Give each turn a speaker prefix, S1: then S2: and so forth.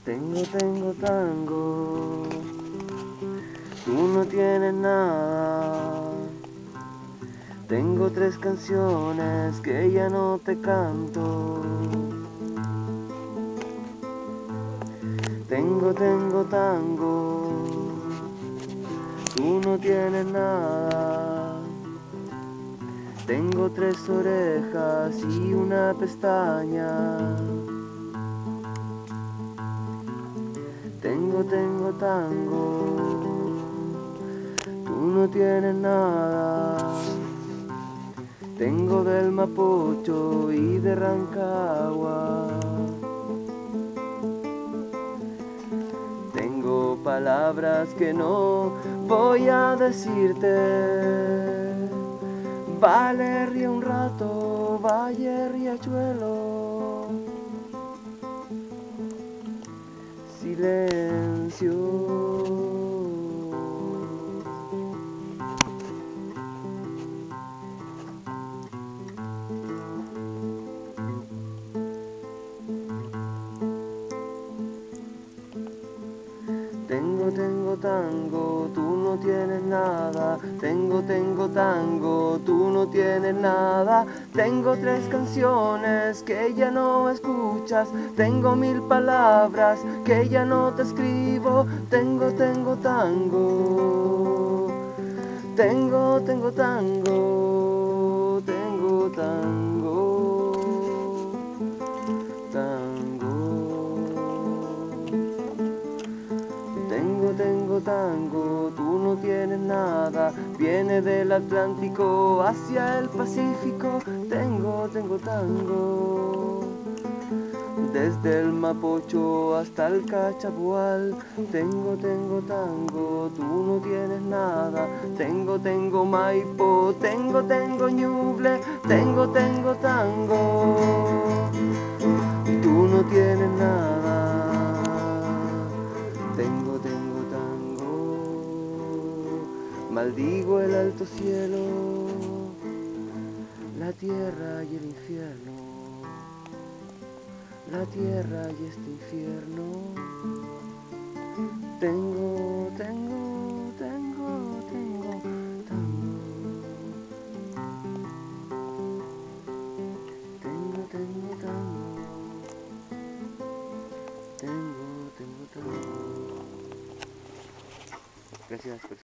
S1: Tengo tango, tú no tienes nada. Tengo 3 canciones que ya no te canto. Tengo tango, tú no tienes nada. Tengo 3 orejas y una pestaña. Tengo tango, tú no tienes nada. Tengo del Mapocho y de Rancagua. Tengo palabras que no voy a decirte. Vale, ríe un rato, valle, riachuelo. Silencio. Tengo tango, tú no tienes nada. Tengo tango, tú no tienes nada. Tengo 3 canciones que ya no escuchas. Tengo 1000 palabras que ya no te escribo. Tengo tango. Tengo tango. Tengo tango. Tengo tango, tú no tienes nada. Viene del Atlántico hacia el Pacífico. Tengo tango. Desde el Mapocho hasta el Cachapual. Tengo tango, tú no tienes nada. Tengo Maipo, tengo Ñuble. Tengo tango, tú no tienes nada. Tengo tango, maldigo el alto cielo, la tierra y el infierno, la tierra y este infierno. Tengo tango. Tengo tango. Gracias por